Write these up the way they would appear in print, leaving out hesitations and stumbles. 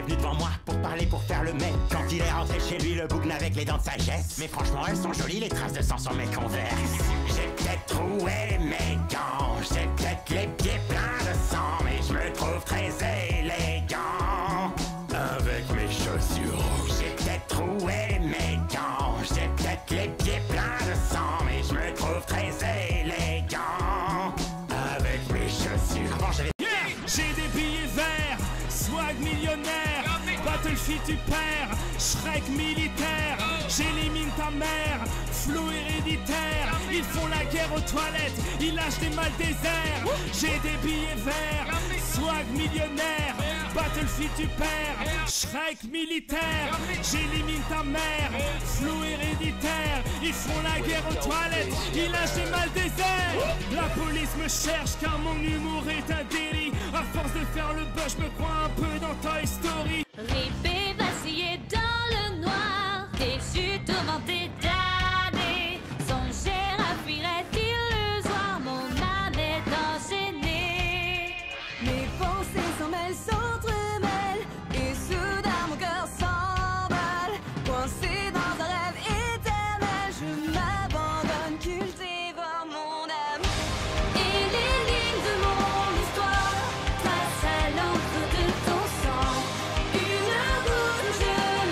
venu devant moi pour parler, pour faire le mec. Quand il est rentré chez lui, le bouc avec les dents de sagesse. Mais franchement, elles sont jolies, les traces de sang sur mes converses. J'ai peut-être troué mes gants, j'ai peut-être les pieds pleins de sang, mais je me trouve très élégant avec mes chaussures rouges. J'ai peut-être troué mes gants, j'ai peut-être les pieds pleins de sang, mais je me trouve très élégant avec mes chaussures. Avant j'avais... J'ai des billets verts, swag millionnaire, Battlefield tu perds, Shrek militaire, j'élimine ta mère, flow héréditaire, ils font la guerre aux toilettes, ils lâchent des mal déserts. J'ai des billets verts, swag millionnaire, Battlefield tu perds, Shrek militaire, j'élimine ta mère, flow héréditaire, ils font la guerre aux toilettes, ils lâchent des mal déserts. La police me cherche car mon humour est un délit. À force de faire le buzz, je me crois un peu dans Toy Story. Ripé vacillé dans le noir, déçu, tourmenté d'années, songer à fuir est illusoire, mon âme est enchaînée. Mes pensées s'en mêlent, s'entremêlent, et soudain mon cœur s'emballe. Coincé dans un rêve éternel, je m'abandonne, cultivant mon âme. Et les lignes de mon histoire passent à l'encre de ton sang. Une rouge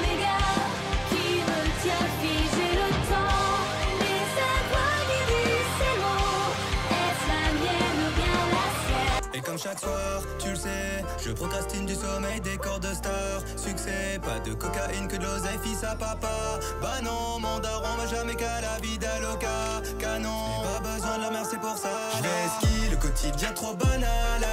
m'égare qui me tient figé le temps. Les voix qui disent ces mots, est-ce la mienne ou bien la sienne? Et comme chaque soir, tu le sais, je procrastine du sommeil des corps de star. Succès, pas de cocaïne que de l'oseille, fils à papa. Bah non, mon daron va jamais qu'à la vie d'Aloca. Canon, pas besoin de la remercier pour ça. Je ski, le quotidien trop banal, la.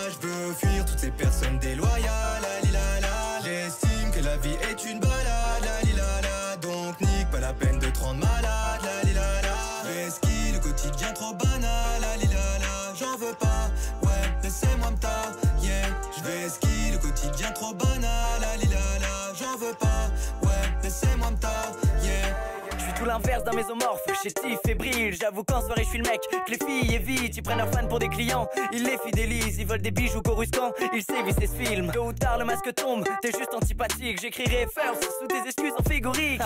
Je veux fuir toutes ces personnes déloyales, la. J'estime que la vie est une balade, la. Donc nique pas la peine de te rendre malade, la. Je ski, le quotidien trop banal, la. J'en veux pas, ouais, laissez-moi me tailler. Je vais ski, le quotidien trop banal, la. J'en veux pas, ouais, laissez-moi me tailler. Je suis tout l'inverse d'un mésomorphe, chétif, fébrile. J'avoue qu'en soirée je suis le mec que les filles évitent. Ils prennent leurs fans pour des clients, ils les fidélisent. Ils veulent des bijoux coruscants, ils sévissent et se filment. Tôt ou tard le masque tombe, t'es juste antipathique. J'écrirai first sous tes excuses en figurique.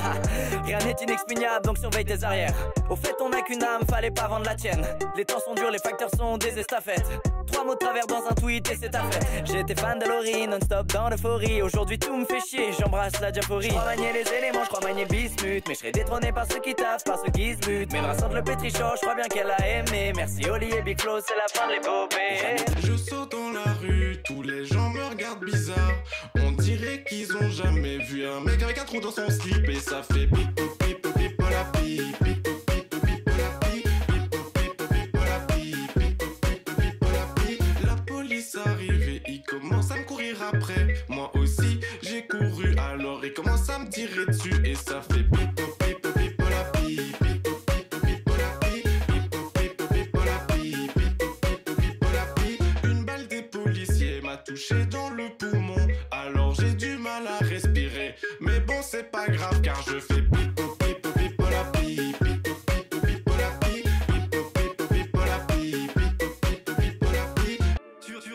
Rien n'est inexpugnable donc surveille tes arrières. Au fait on n'a qu'une âme, fallait pas vendre la tienne. Les temps sont durs, les facteurs sont des estafettes. 3 mots de travers dans un tweet et c'est ta fête. J'étais fan de Laurie, non-stop dans l'euphorie. Aujourd'hui tout me fait chier, j'embrasse la diaphorie. Je crois manier les éléments, je crois manier le bismuth. Mais je serai détrôné par ceux qui taffent, par ceux qui se butent. Mais Vincent de le pétrichon, je crois bien qu'elle a aimé. Merci Oli et Big Flo, c'est la fin de l'épopée. Je saute dans la rue, tous les gens me regardent bizarre. On dirait qu'ils ont jamais vu un mec avec un trou dans son slip. Et ça fait pipo pipo pipo la pipe, pipo pipo pipo la pipe, pipo pipo pipo la pipe, pipo pipo pipo la pipe. La police arrive et il commence à me courir après. Moi aussi j'ai couru, alors il commence à me tirer dessus. Et ça fait pipo pipo pipo la pipe, pipo pipo pipo la pipe, pipo pipo pipo la pipe, pipo pipo pipo la pipe. Une balle des policiers m'a touché dans le poumon, alors j'ai du mal à respirer. Mais bon c'est pas grave car je fais pipo pipo pipo la pipe, pipo pipo pipo la pipe, pipo pipo pipo la pipe, pipo pipo pipo la pipe.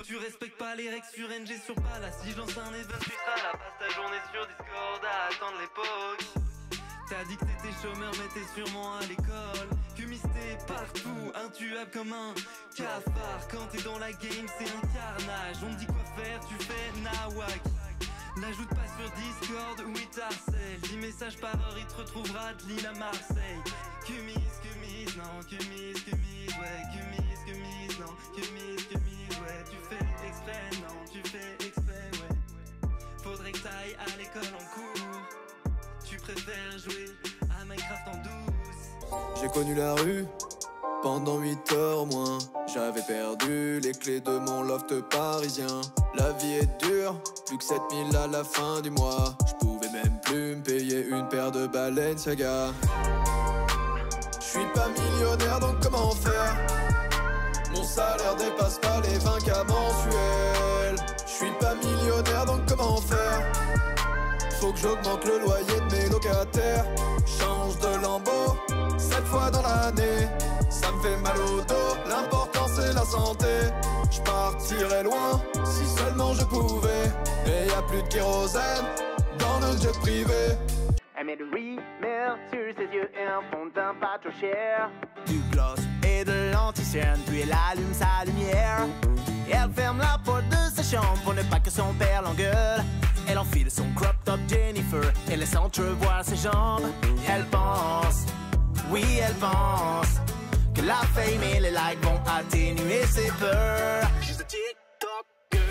Tu respectes pas les règles sur NG sur Palace. Si je lance un event, tu seras là. Passe ta journée sur Discord à attendre l'époque. T'as dit que t'étais chômeur mais t'es sûrement à l'école. Fumis t'es partout, intuable comme un cafard. Quand t'es dans la game c'est un carnage. On te dit quoi faire, tu fais nawak. N'ajoute pas sur Discord ou il t'harcèle. 10 messages par heure, il te retrouvera de Lille à Marseille. Cumise, non, cumise, ouais, cumise, non, cumise, ouais. Tu fais exprès, non, tu fais exprès, ouais. Faudrait que t'ailles à l'école en cours. Tu préfères jouer à Minecraft en douce. J'ai connu la rue pendant 8 heures au moins. J'avais perdu les clés de mon loft parisien. La vie est dure, plus que 7000 à la fin du mois. Je pouvais même plus me payer une paire de Balenciaga. Je suis pas millionnaire donc comment faire? Mon salaire dépasse pas les 20K mensuels. Je suis pas millionnaire donc comment faire? faut que j'augmente le loyer de mes locataires. Change de lambeau 7 fois dans l'année. Ça me fait mal au dos, l'important c'est la santé. Je partirais loin, si seulement je pouvais. Et y a plus de kérosène dans le jet privé. Elle met du rimel sur ses yeux et un fond de teint pas trop cher. Du gloss et de l'anticerne, puis elle allume sa lumière. Et elle ferme la porte de sa chambre pour ne pas que son père l'engueule. Elle enfile son crop top Jennifer et laisse entrevoir ses jambes. Elle pense, oui elle pense, que la fame et les likes vont atténuer ses peurs. She's a TikTok girl.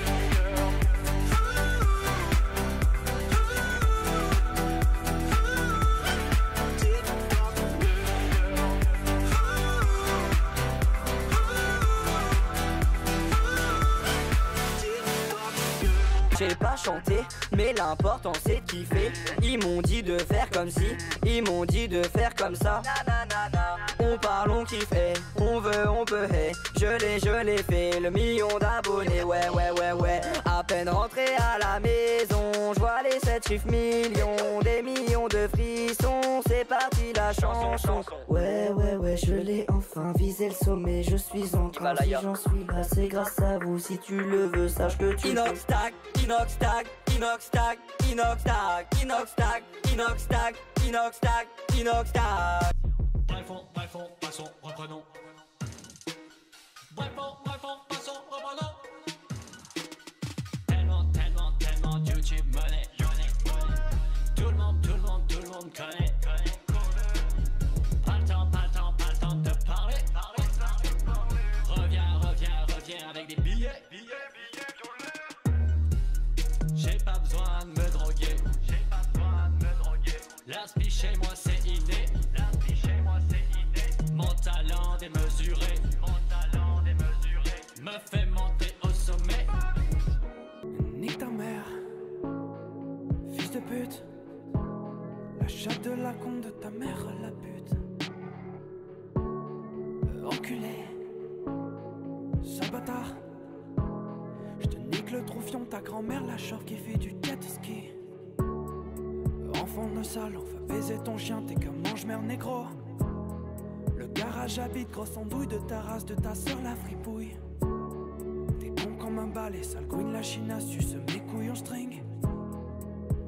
J'ai pas chanté, mais l'important c'est de kiffer. Ils m'ont dit de faire comme si, ils m'ont dit de faire comme ça. On parle, on kiffe, on veut, on peut, je l'ai fait, le million d'abonnés, ouais. À peine rentré à la maison, je vois les 7 chiffres millions, des millions de frissons, c'est parti la chanson. Ouais, je l'ai enfin visé le sommet, je suis en train, si j'en suis là, c'est grâce à vous, si tu le veux, sache que tu inox tac, inox tac, inox tac, inox tac, inox tac, inox tac, inox tac, inox tac. Bref, passons, reprenons. Bref, passons, reprenons. Tellement YouTube money. Tout le monde connaît. Pas le temps de te parler. Reviens avec des billets. J'ai pas besoin de me droguer. L'inspi chez moi c'est inné. Mon talent démesuré me fait monter au sommet. Nique ta mère, fils de pute. La chatte de la con de ta mère la pute. Enculé, sale bâtard. J'te nique le troufion, ta grand-mère la chauve qui fait du jet ski. Enfant de sale, on va baiser ton chien, t'es comme mange-mère négro. Le garage habite, grosse andouille de ta race, de ta sœur la fripouille. T'es con comme un balai, sale queen la china, suce mes couilles en string.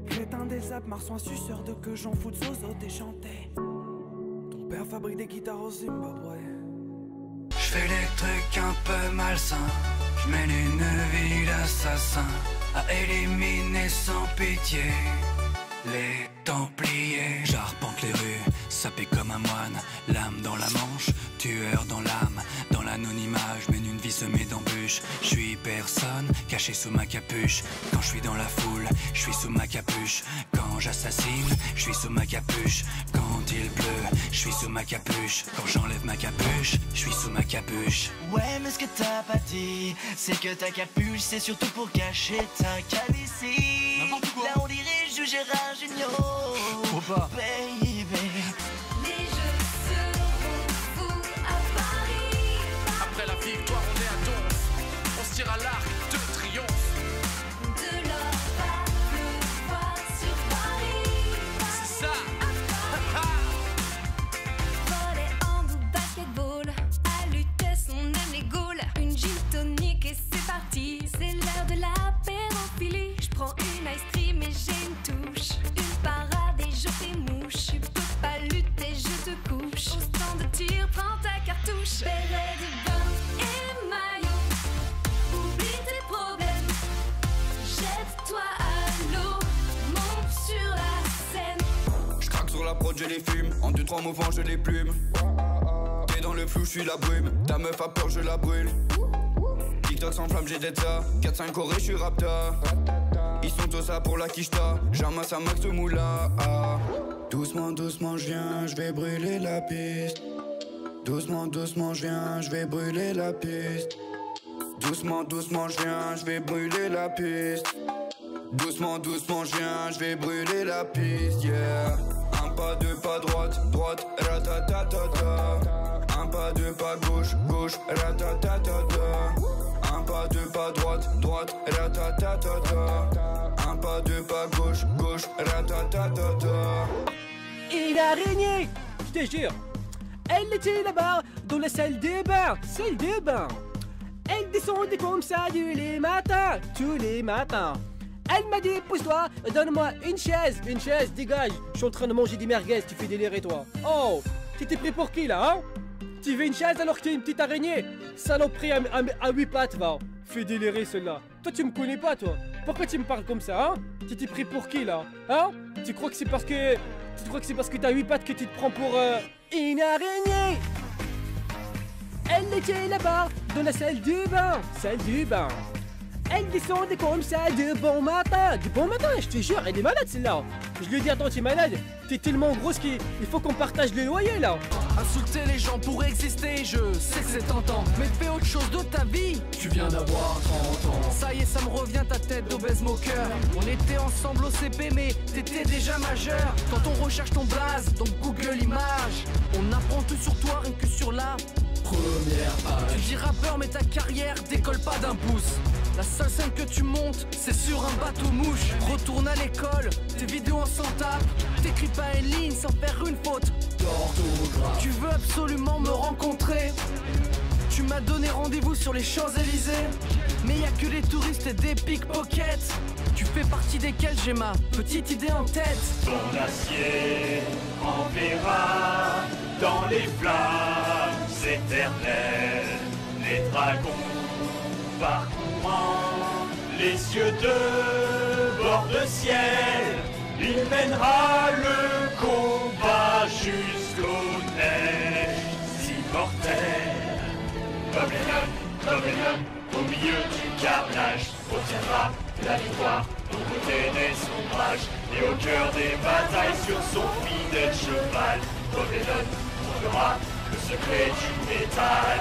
Crétin des Alpes, marsouin suceur de que j'en fous de zozo déchanté. Ton père fabrique des guitares au Zimbabwe. J'fais des trucs un peu malsains, j'mène une vie d'assassin à éliminer sans pitié les Templiers. J'arpente les rues, sapé comme un moine, l'âme dans la manche, tueur dans l'âme. Dans l'anonymat, je mène une vie semée d'embûches. Je suis personne, caché sous ma capuche. Quand je suis dans la foule, je suis sous ma capuche. Quand j'assassine, je suis sous ma capuche. Quand il pleut, je suis sous ma capuche. Quand j'enlève ma capuche, je suis sous ma capuche. Ouais, mais ce que t'as pas dit, c'est que ta capuche, c'est surtout pour cacher ta calvitie. Là on dirait je Gérard Junior. Ou pas. Baby. Les jeux seront fous à Paris. Après la victoire, on est à Donf. On se tire à l'arc de triomphe. De l'or va pleuvoir sur Paris. C'est ça. Volley, hand ou basketball. À l'UTS, on aime les gaules. Une gin tonic et c'est parti. C'est l'heure de la pérophilie. Je prends une ice cream et j'ai une touche. Une parade et je fais mouche. Tu peux pas lutter, je te couche. Au stand de tir, prends ta cartouche. Béret de bain et maillot. Oublie tes problèmes. Jette-toi à l'eau. Monte sur la scène. J'craque sur la prod, je les fume. En 2-3 mouvements, je les plume. T'es dans le flou, je suis la brume. Ta meuf a peur, je la brûle. TikTok sans flamme, j'ai d'être ça. 4-5 corées, je suis rapta. Ils sont tous ça pour la quicheta. J'amasse un max de moula. Doucement, doucement, je viens, je vais brûler la piste. Doucement, doucement, je viens, je vais brûler la piste. Doucement, doucement, je viens, je vais brûler la piste. Doucement, doucement, je viens, je vais brûler la piste, yeah. Un pas de pas droite, droite, ratatatata. Un pas de pas gauche, gauche, ratatatata. Un pas pas, deux pas, droite, droite, ratatatata. Un pas, deux pas, gauche, gauche, ratatatata. Une araignée, je te jure. Elle était là-bas, dans la salle de bain, Elle descendait comme ça tous les matins. Elle m'a dit, pousse-toi, donne-moi une chaise, dégage. Je suis en train de manger des merguez, tu fais délirer toi. Oh, tu t'es pris pour qui là, hein? Tu veux une chaise alors que tu es une petite araignée? Saloperie à 8 pattes, va. Fais délirer celle-là. Toi, tu me connais pas, toi. Pourquoi tu me parles comme ça, hein? Tu t'es pris pour qui là, hein? Tu crois que c'est parce que t'as 8 pattes que tu te prends pour une araignée? Elle était là-bas, dans la salle du bain, Elle descendait comme ça de bon matin, je te jure, elle est malade celle-là. Je lui ai dit, attends, tu es malade, t'es tellement grosse qu'il faut qu'on partage le loyer là. Insulter les gens pour exister, je sais que c'est tentant. Mais fais autre chose de ta vie, tu viens d'avoir 30 ans. Ça y est, ça me revient ta tête d'obèse moqueur. On était ensemble au CP mais t'étais déjà majeur. Quand on recherche ton blaze, donc Google Images, on apprend tout sur toi rien que sur la première page. Tu dis rappeur mais ta carrière décolle pas d'un pouce. La seule scène que tu montes, c'est sur un bateau mouche. Retourne à l'école, tes vidéos en s'en tape. T'écris pas une ligne sans faire une faute d'orthographe. Tu veux absolument me rencontrer. Tu m'as donné rendez-vous sur les Champs-Élysées. Mais y a que les touristes et des pickpockets. Tu fais partie desquels j'ai ma petite idée en tête. Ton acier enverra dans les flammes éternelles les dragons parcourant les cieux de bord de ciel. Il mènera le combat jusqu'aux neiges immortelles. Babylone, au milieu du carnage, obtiendra la victoire au côté des ombrages et au cœur des batailles sur son fidèle cheval. Babylone trouvera le secret du métal.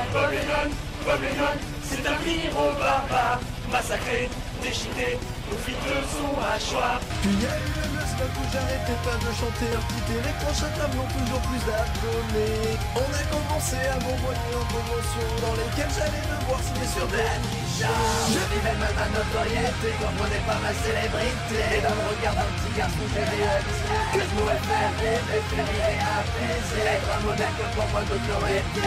Babylone, c'est un aux barbares, massacré, déchiqueté, au fil de son hachoir. Puis y a eu le buzz où j'arrêtais pas de chanter un petit peu. Les prochains tableaux toujours plus d'abonnés. On a commencé à m'envoyer en promotion dans lesquelles j'allais devoir signer sur des niches. Je vivais même ma notoriété, comprenais pas ma célébrité. Et dans le regard d'un petit garçon j'ai réalisé que je pourrais faire rêver, faire rire et apaiser. Être un modèle que pour moi d'autres l'auraient été.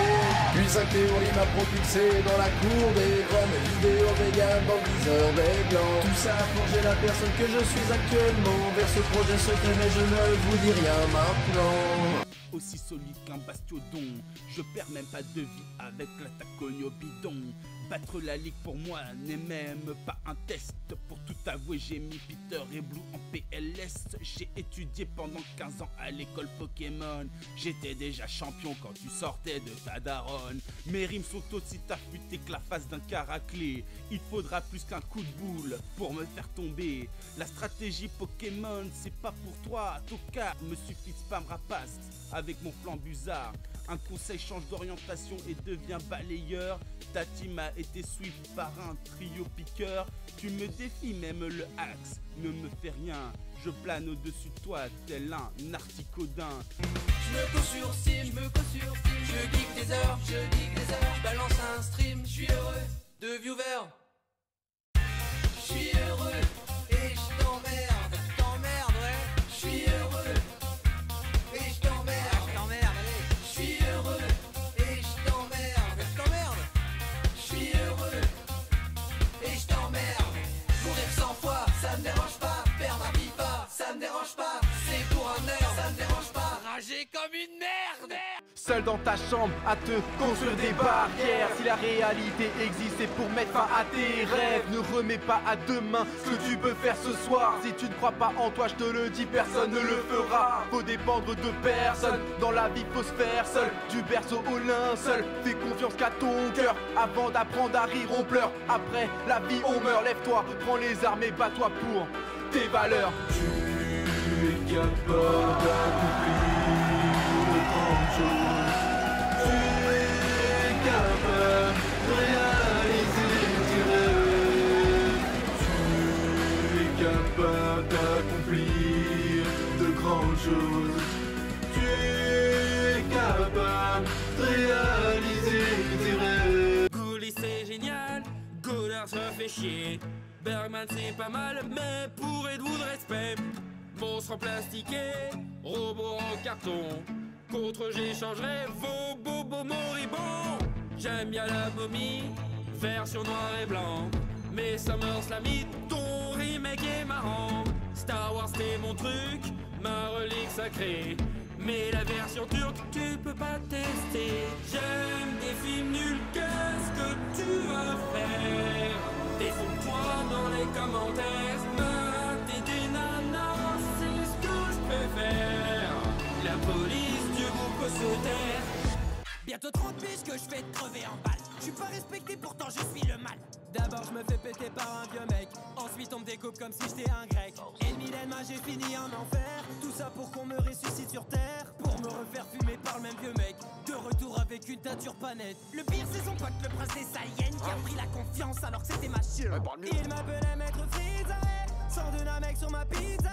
Puis 5 théories m'a propulsé dans la cour des grands. Mes vidéos vegan dans le viseur des glands. Tout ça a forgé la personne que je suis actuellement. Vers ce projet secret mais je ne vous dis rien maintenant. Aussi solide qu'un bastiodon, je perds même pas de vie avec l'attaque au bidon. Battre la ligue pour moi n'est même pas un test. Pour tout avouer, j'ai mis Peter et Blue en PLS. J'ai étudié pendant 15 ans à l'école Pokémon. J'étais déjà champion quand tu sortais de ta daronne. Mes rimes sont aussi affûtées que la face d'un caraclé. Il faudra plus qu'un coup de boule pour me faire tomber. La stratégie Pokémon, c'est pas pour toi. Toka, me suffit spam rapace avec mon flanc buzard. Un conseil change d'orientation et devient balayeur. Ta team a été sweep par un trio piqueur. Tu me défies, même le axe ne me fait rien. Je plane au-dessus de toi tel un articodin. Je me couche sur Steam, je geek des heures, je balance un stream, je suis heureux de viewers. Je suis heureux et je t'emmerde, ouais. Je suis heureux et je t'emmerde, je suis heureux et je t'emmerde, je suis heureux et je t'emmerde. Mourir 100 fois, ça me dérange pas, perdre un FIFA, ça me dérange pas, c'est pour un nerd, ça me dérange pas, rager comme une merde. Seul dans ta chambre à te construire des barrières. Si la réalité existe, c'est pour mettre fin à tes rêves. Ne remets pas à demain ce que tu peux faire ce soir. Si tu ne crois pas en toi, je te le dis, personne ne le fera. Faut dépendre de personne, dans la vie faut se faire seul. Du berceau au linceul, fais confiance qu'à ton cœur. Avant d'apprendre à rire, on pleure. Après la vie, on meurt. Lève-toi, prends les armes et bats-toi pour tes valeurs. Tu es capable d'accomplir de grandes choses. Tu es capable de réaliser tes rêves. Tu es capable d'accomplir de grandes choses. Tu es capable de réaliser tes rêves. Gouli c'est génial, Goula frère se fait chier. Bergman c'est pas mal, mais pour êtes-vous de respect? Monstre en plastiqué, robot en carton. Contre j'échangerai vos bobos moribonds. J'aime bien la momie, version noir et blanc. Mais SummerSlam, ton remake est marrant. Star Wars c'est mon truc, ma relique sacrée. Mais la version turque, tu peux pas tester. J'aime des films nuls, qu'est-ce que tu vas faire? Défonce-toi dans les commentaires, mater des nanas, c'est ce que je préfère. La police du groupe peut se taire. Bientôt 30 piges que je fais te crever en balle. Je suis pas respecté, pourtant je suis le mal. D'abord je me fais péter par un vieux mec. Ensuite on me découpe comme si j'étais un grec. Et le Milenma j'ai fini en enfer. Tout ça pour qu'on me ressuscite sur terre. Pour me refaire fumer par le même vieux mec. De retour avec une teinture pas nette. Le pire c'est son pote, le prince des Saiyans, qui a pris la confiance alors que c'était ma chie. Il m'appelait maître Frizae. Sans de Namek sur ma pizza.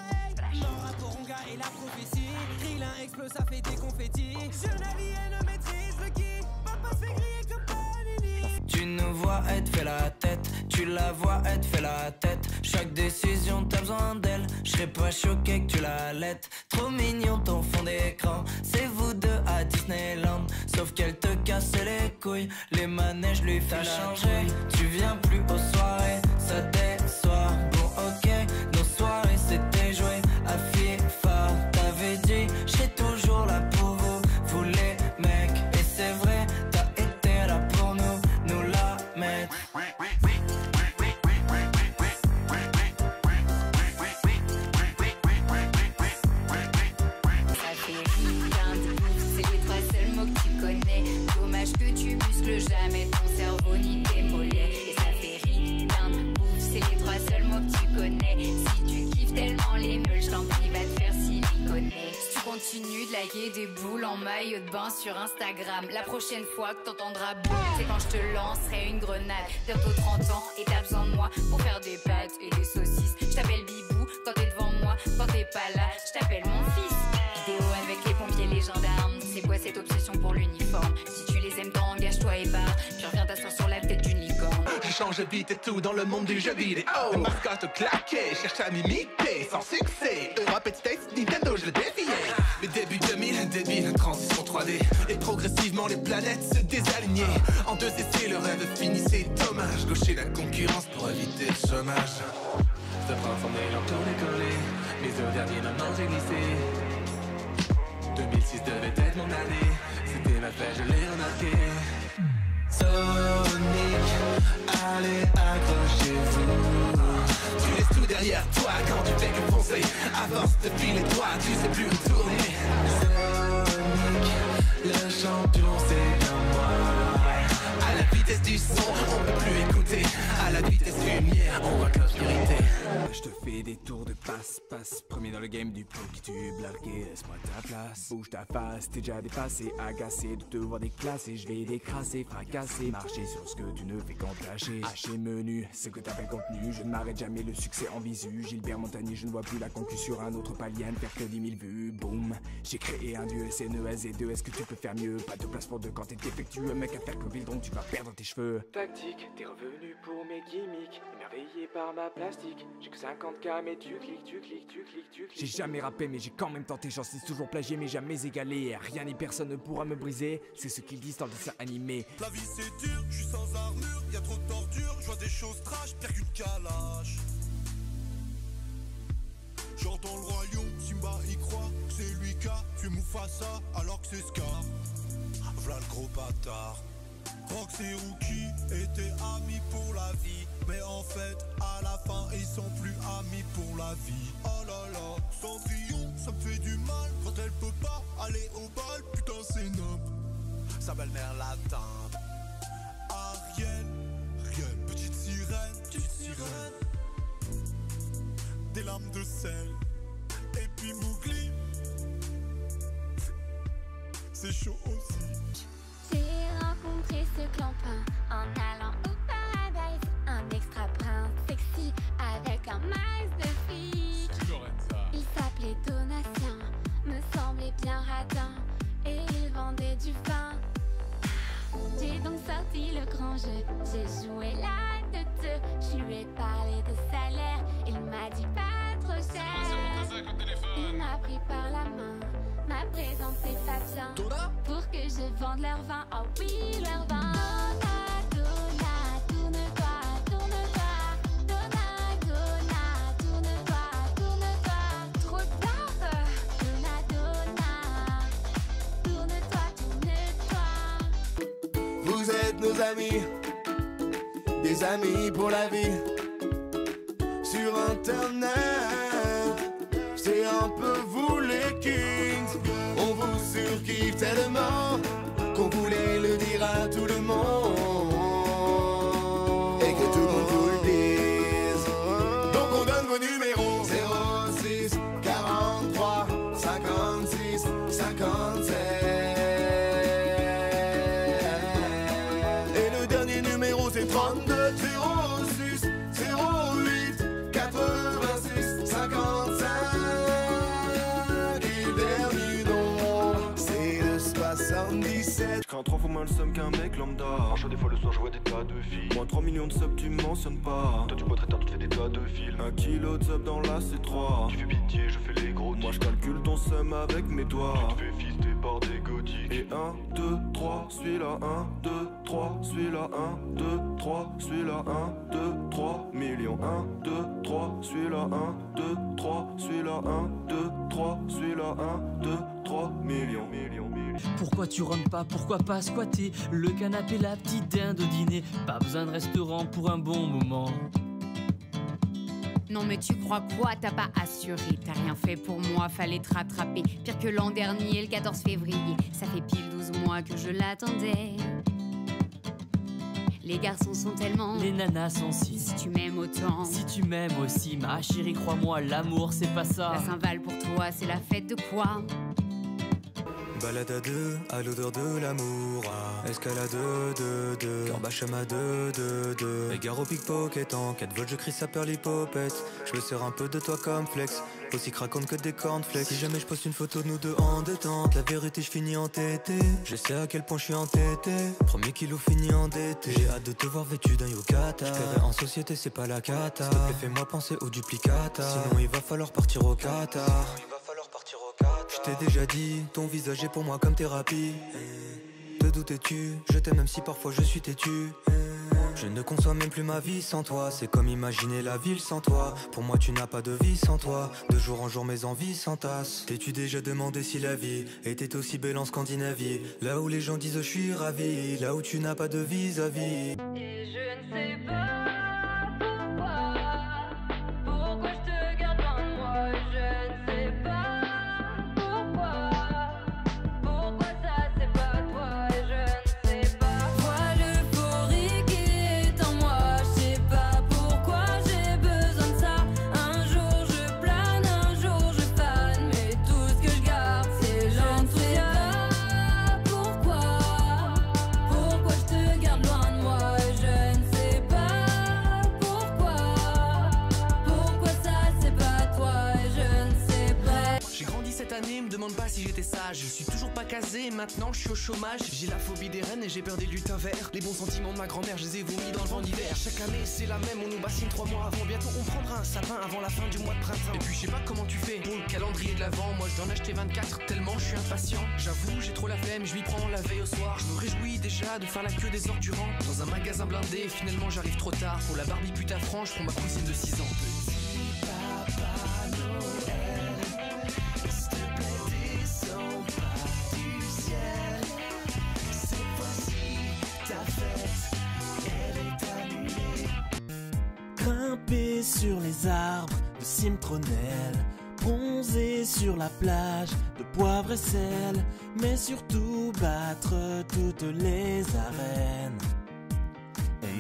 Mort à Toronga et la prophétie. Krillin explose, ça fait des confettis. Je n'allie ne maîtrise le qui. Papa se fait griller comme Panini. Tu nous vois, elle te fait la tête. Tu la vois, elle te fait la tête. Chaque décision, t'as besoin d'elle. Je serais pas choqué que tu la laites. Trop mignon ton fond d'écran. C'est vous deux à Disneyland. Sauf qu'elle te casse les couilles. Les manèges lui font changer. Tu viens plus aux soirées, ça déçoit. Bon ok, nos soirées c'était joué à FIFA. T'avais dit, j'serais toujours là pour vous, vous les mecs. Et c'est vrai, t'as été là pour nous la mettre. Ça fait rien de ouf, c'est les trois seuls mots que tu connais. Dommage que tu muscles jamais ton cerveau ni tes mollets. Et ça fait rien de ouf, c'est les trois seuls mots que tu connais. Si tu kiffes tellement les meules, je t'en prie, va te faire siliconer. Si tu continues de liker des boules en maillot de bain sur Instagram, la prochaine fois que t'entendras boum, c'est quand je te lancerai une grenade. Bientôt 30 ans et t'as besoin de moi pour faire des pâtes et des saucisses. Je t'appelle Bibou quand t'es devant moi, quand t'es pas là, je t'appelle mon fils. Vidéo avec les pompiers, les gendarmes, c'est quoi cette obsession pour l'uniforme? Si tu les aimes tant, engage-toi et barre, puis reviens t'asseoir sur la tête d'une licorne. Je change vite et tout dans le monde du jeu vidéo. Le mascotte claqué, cherche à m'imiter sans succès. Europe et States, Nintendo, je le défiais. Mais début 2000, débile, transition 3D. Et progressivement les planètes se désalignaient. En 2 essais, le rêve finissait. Dommage, gaucher la concurrence pour éviter le chômage. Se transformer en tour décollé. Les heures derniers, maintenant j'ai glissé. 2006 devait être mon année. C'était ma fête, je l'ai remarqué. Sonic, allez accrochez-vous. Tu laisses tout derrière toi quand tu fais que foncer. Avance depuis les toits, tu sais plus où tourner. Sonic, le champion c'est bien moi. À la vitesse du son, on peut plus écouter. À la vitesse lumière, on voit que l'obscurité. Je te fais des tours de passe-passe. Premier dans le game du PokéTube, largué, laisse-moi ta place. Bouge ta face, t'es déjà dépassé, agacé de te voir déclassé. Je vais décrasser, fracasser, marcher sur ce que tu ne fais qu'entacher. Hacher menu, ce que t'appelles contenu. Je ne m'arrête jamais, le succès en visu. Gilbert Montagnier, je ne vois plus la concu sur un autre palier, ne faire que 10 000 vues. Boum, j'ai créé un duo SNES et 2. Est-ce que tu peux faire mieux? Pas de place pour deux quand t'es défectueux. Mec à faire que Vildron, tu vas perdre tes cheveux. Tactique, t'es revenu pour mes gimmicks. Émerveillé par ma plastique. J'ai que 50K mais tu cliques, tu cliques, tu cliques, tu cliques. J'ai jamais rappé mais j'ai quand même tenté. J'en sais toujours plagié mais jamais égalé. Rien ni personne ne pourra me briser. C'est ce qu'ils disent dans le dessin animé. La vie c'est dur, je suis sans armure. Y'a trop de torture, je vois des choses trash, pire qu'une calache. J'entends le royaume, Simba y croit que c'est lui qui a tué Mufasa alors que c'est Scar. V'là le gros bâtard. Rox et Rookie étaient amis pour la vie. Mais en fait, à la fin, ils sont plus amis pour la vie. Oh là là, Cendrillon, ça me fait du mal quand elle peut pas aller au bal. Putain, c'est noble. Sa belle-mère l'atteint. Ariel, Riel, petite sirène. Des lames de sel. Et puis Mowgli. C'est chaud aussi. J'ai rencontré ce clampin en allant au paradise. Un extra prince sexy avec un max de filles. Il s'appelait Donatien, me semblait bien radin. Et il vendait du vin. J'ai donc sorti le grand jeu. J'ai joué la de deux. voulais parler de salaire, il m'a dit pas trop cher. Il m'a pris par la main, m'a présenté Fabien pour que je vende leur vin, oh oui leur vin. Donna, tourne-toi, tourne-toi, Donna, Donna, tourne-toi, tourne-toi, trop bien. Donna, Donna, tourne-toi, tourne-toi. Vous êtes nos amis, des amis pour la vie. Sur internet, c'est un peu vous les kings. On vous surkiffe tellement qu'on voulait le dire à tout le monde et que tout le monde vous le dise. Donc on donne vos numéros 06 43 56 57. Et le dernier numéro c'est 32 06 08 86 55. Et le dernier nom c'est le 77. J'crains 3 fois moins le somme qu'un mec lambda. Franchement des fois le soir je vois des tas de filles. Moins 3 millions de subs tu me mentionnes pas. Toi tu bois très tard, tu te fais des tas de films. 1 kilo de sub dans la C3. Tu fais pitié, je fais les gros. Moi je calcule ton sum avec mes doigts. Tu te fais fister par des gothiques. Et 1, 2, 3, celui-là 1, 2, 3, celui-là 1, 2, 3, celui-là 1, 2, 3 millions 1, 2, 3, celui-là 1, 2, 3, celui-là 1, 2, 3, celui-là 1, 2, 3 millions. Pourquoi tu rentres pas, pourquoi pas squatter le canapé, la petite dinde au dîner. Pas besoin de restaurant pour un bon moment. Non mais tu crois quoi, t'as pas assuré, t'as rien fait pour moi, fallait te rattraper. Pire que l'an dernier, le 14 février, ça fait pile 12 mois que je l'attendais. Les garçons sont tellement... Les nanas sont si... Si tu m'aimes autant... Si tu m'aimes aussi, ma chérie, crois-moi, l'amour c'est pas ça. La Saint-Val pour toi, c'est la fête de quoi? Balade à deux, à l'odeur de l'amour. Escalade de, cœur bacham à de. Égare au pickpocket, en 4 volts je crie ça perd l'hypopète. Je me sers un peu de toi comme flex, aussi craquante que des cornflakes. Si jamais je poste une photo de nous deux en détente, la vérité je finis entêté. Je sais à quel point je suis entêté, premier kilo fini endetté. J'ai hâte de te voir vêtu d'un yukata. Je paierai en société, c'est pas la cata. S'il te plaît fais-moi penser au duplicata. Sinon il va falloir partir au Qatar. Je t'ai déjà dit, ton visage est pour moi comme thérapie. Te doutais-tu, je t'aime même si parfois je suis têtu. Je ne conçois même plus ma vie sans toi. C'est comme imaginer la ville sans toi. Pour moi tu n'as pas de vie sans toi. De jour en jour mes envies s'entassent. T'es-tu déjà demandé si la vie était aussi belle en Scandinavie? Là où les gens disent je suis ravi, là où tu n'as pas de vis-à-vis. Et je ne sais pas pourquoi je te garde loin de moi. Je ne sais pas pourquoi ça c'est pas toi. Je ne sais pas. Vois l'euphorie qui est en moi. Je sais pas pourquoi j'ai besoin de ça. Un jour je plane, un jour je fane, mais tout ce que je garde c'est l'enthousiasme. Pourquoi je te garde loin de moi. Je ne sais pas pourquoi ça c'est pas toi. Je ne sais pas. J'ai grandi cette année, me demande pas si j'étais sage. Je suis toujours pas casé, maintenant je suis au chômage. J'ai la phobie des rennes et j'ai peur des lutins verts. Les bons sentiments de ma grand-mère, je les ai vomis dans le vent d'hiver. Chaque année c'est la même, on nous bassine 3 mois avant. Bientôt on prendra un sapin avant la fin du mois de printemps. Et puis je sais pas comment tu fais pour le calendrier de l'avant. Moi je dois en acheter 24 tellement je suis impatient. J'avoue j'ai trop la flemme, je m'y prends la veille au soir. Je me réjouis déjà de faire la queue des heures durant dans un magasin blindé. Finalement j'arrive trop tard. Pour la Barbie putain franche, je prends ma cousine de 6 ans. Grimper sur les arbres de cimetronelle, bronzer sur la plage de poivre et sel, mais surtout battre toutes les arènes.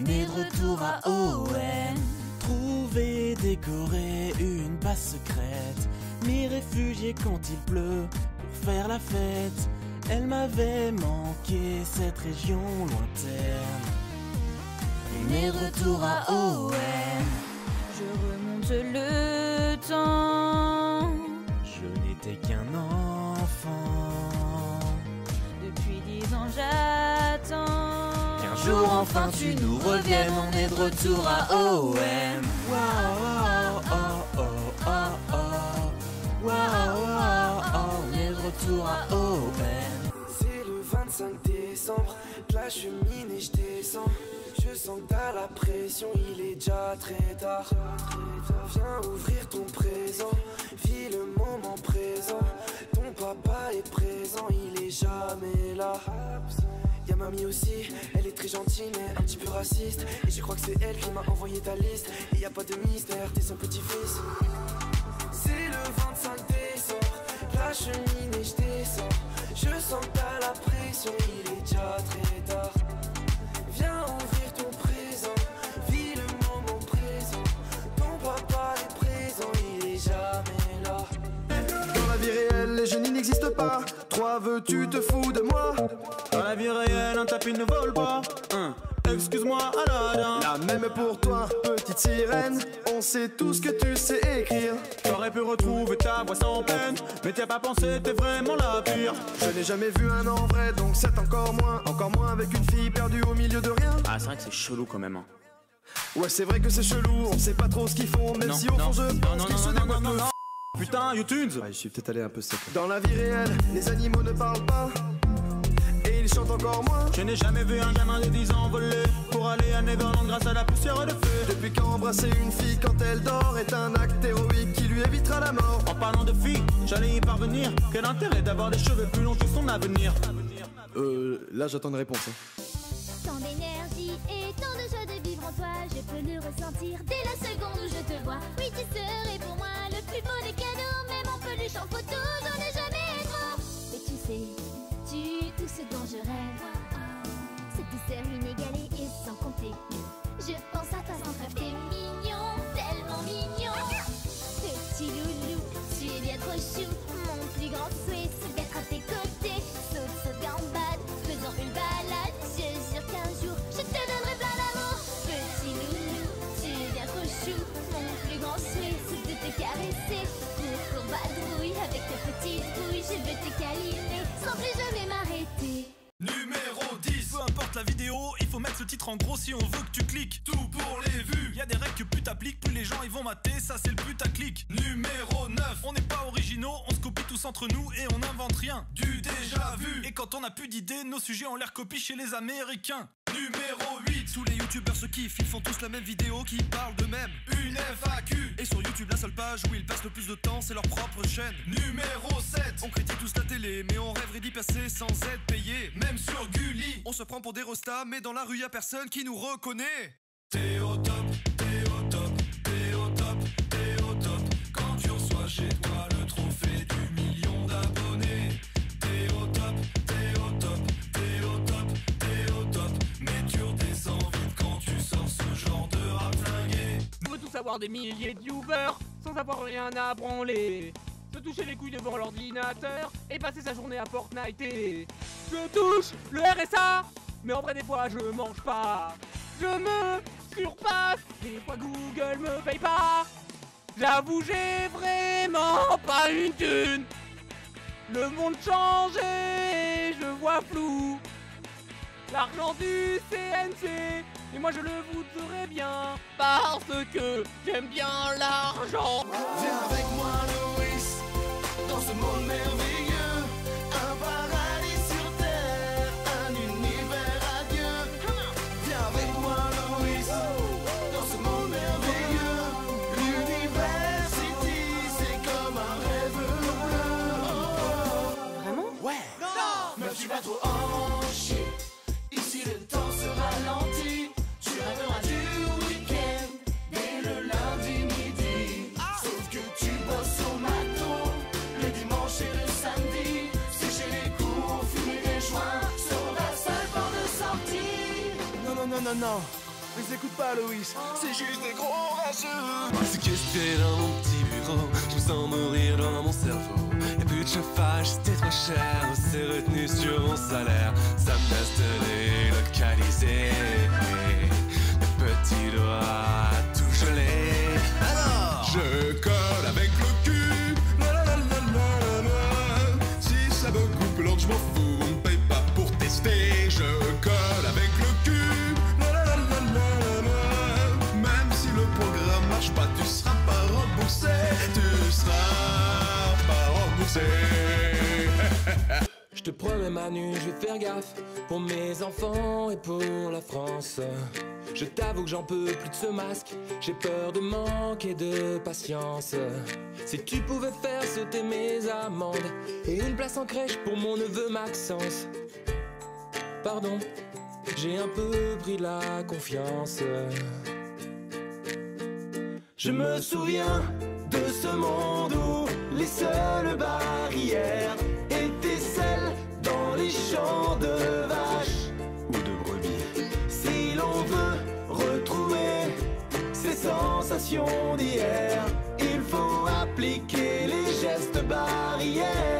Mais de retour à ON, trouver, décorer une base secrète, m'y réfugier quand il pleut pour faire la fête. Elle m'avait manqué cette région lointaine. Mais de retour à ON, Je remonte le temps. je n'étais qu'un enfant. Depuis 10 ans j'attends. Qu'un jour enfin tu nous reviennes, on est de retour à OM. On est de retour à OM. C'est le 25 décembre, que la chemine et je descends. Je sens que t'as la pression, il est déjà très tard. Viens ouvrir ton présent, vis le moment présent. Ton papa est présent, il est jamais là. Y'a mamie aussi, elle est très gentille mais un petit peu raciste. Et je crois que c'est elle qui m'a envoyé ta liste. Et y a pas de mystère, t'es son petit-fils. C'est le 25 décembre, la cheminée et je descends. Je sens que t'as la pression, il est déjà très tard. Viens ouvrir ton présent, vis le moment présent. Ton papa est présent, il est jamais là. Dans la vie réelle, les génies n'existent pas. Toi veux-tu te fous de moi? Dans la vie réelle, un tapis ne vole pas. Excuse-moi, Aladdin. La même pour toi, petite sirène. On sait tout ce que tu sais écrire. J'aurais pu retrouver ta voix sans peine, mais t'as pas pensé, t'es vraiment la pire. Je n'ai jamais vu un en vrai, donc c'est encore moins avec une fille perdue au milieu de rien. Ah, c'est vrai que c'est chelou quand même. Ouais, c'est vrai que c'est chelou, on sait pas trop ce qu'ils font, même si au fond je pense qu'ils se dévoilent peu. Putain, YouTunes. Je suis peut-être allé un peu sec. Dans la vie réelle, les animaux ne parlent pas. Et ils chantent encore moins. Je n'ai jamais vu un gamin de 10 ans voler pour aller à Neverland grâce à la poussière de feu. Depuis quand embrasser une fille quand elle dort est un acte héroïque qui lui évitera la mort. En parlant de filles, j'allais y parvenir. Quel intérêt d'avoir des cheveux plus longs que son avenir? Là j'attends une réponse. Tant d'énergie et tant de joie de vivre en toi, je peux le ressentir dès la seconde où je te vois. Oui, tu serais pour moi le plus beau des cadeaux, même en peluche en photo, j'en ai jamais trop. Mais tu sais, tu es tout ce dont je rêve. Cette douceur inégalée et sans compter. Je pense à toi sans trêve, t'es mignon, tellement mignon. Petit loulou, tu es bien trop chou. Mon plus grand souhait, c'est d'être à tes côtés. Saute, gambade, faisons une balade. Je jure qu'un jour, je te donnerai plein d'amour. Petit loulou, tu es bien trop chou. Mon plus grand souhait, c'est de te caresser. Pour vadrouille, avec tes petites bouilles, je veux te câliner sans plus jamais m'arrêter. Numéro 10. Peu importe la vidéo, il faut mettre ce titre en gros si on veut que tu cliques. Tout pour les vues. Y'a des règles que plus t'appliques, plus les gens ils vont mater, ça c'est le putaclic. Numéro 9. On n'est pas originaux, on se copie tous entre nous et on n'invente rien. Du déjà vu. Et quand on a plus d'idées, nos sujets on les recopie chez les Américains. Numéro 8. Tous les youtubeurs se kiffent, ils font tous la même vidéo qui parle d'eux-mêmes. Une FAQ. Et sur YouTube, la seule page où ils passent le plus de temps, c'est leur propre chaîne. Numéro 7. On critique tous la télé, mais on rêverait d'y passer sans être payé. Même sur Gulli, on se prend pour des rostas, mais dans la rue y'a personne qui nous reconnaît. T'es au top, t'es au top, t'es au top, t'es au top. Quand tu reçois chez toi le trophée du million d'abonnés. T'es au top, t'es au top, t'es au top, t'es au top. Mais tu redescends vite quand tu sors ce genre de rap flingué. On veut tous avoir des milliers de viewers sans avoir rien à branler. Se toucher les couilles devant l'ordinateur et passer sa journée à Fortnite et... Je touche le RSA, mais en vrai des fois je mange pas. Je me surpasse, des fois Google me paye pas. J'avoue j'ai vraiment pas une thune. Le monde change et je vois flou. L'argent du CNC, et moi je le voudrais bien parce que j'aime bien l'argent. Viens avec moi Louis, dans ce monde merveilleux, un paradis sur terre, un univers à Dieu. Viens avec moi Louis, dans ce monde merveilleux, l'université c'est comme un rêve bleu. Vraiment? Ouais. Non, mais tu vas trop en chier. Ici le temps se ralentit, tu rêveras du week-end dès le lundi midi. Sauf que tu bosses au matin, le dimanche et le samedi. Sécher les cours, fumer des joints, seront ta seule porte de sortie. Non, mais écoute pas Loïs, c'est juste des gros rageux. Séquestré dans mon petit bureau, je me sens mourir dans mon cerveau. Y'a plus de chauffage, c'était trop cher, c'est retenu sur mon salaire. Ça me laisse de délocaliser mes petits doigts à tout geler. Alors je colle avec le cul, la la la la la la. Si ça me coupe l'ordre, je m'en fous, on me paye pas pour tester. Je colle avec le cul. danser. Je te promets Manu, je vais faire gaffe pour mes enfants et pour la France. Je t'avoue que j'en peux plus de ce masque, j'ai peur de manquer de patience. Si tu pouvais faire sauter mes amendes et une place en crèche pour mon neveu Maxence. Pardon, j'ai un peu pris la confiance. Je me souviens de ce monde où les seules barrières étaient celles dans les champs de vaches ou de brebis. Si l'on veut retrouver ces sensations d'hier, il faut appliquer les gestes barrières.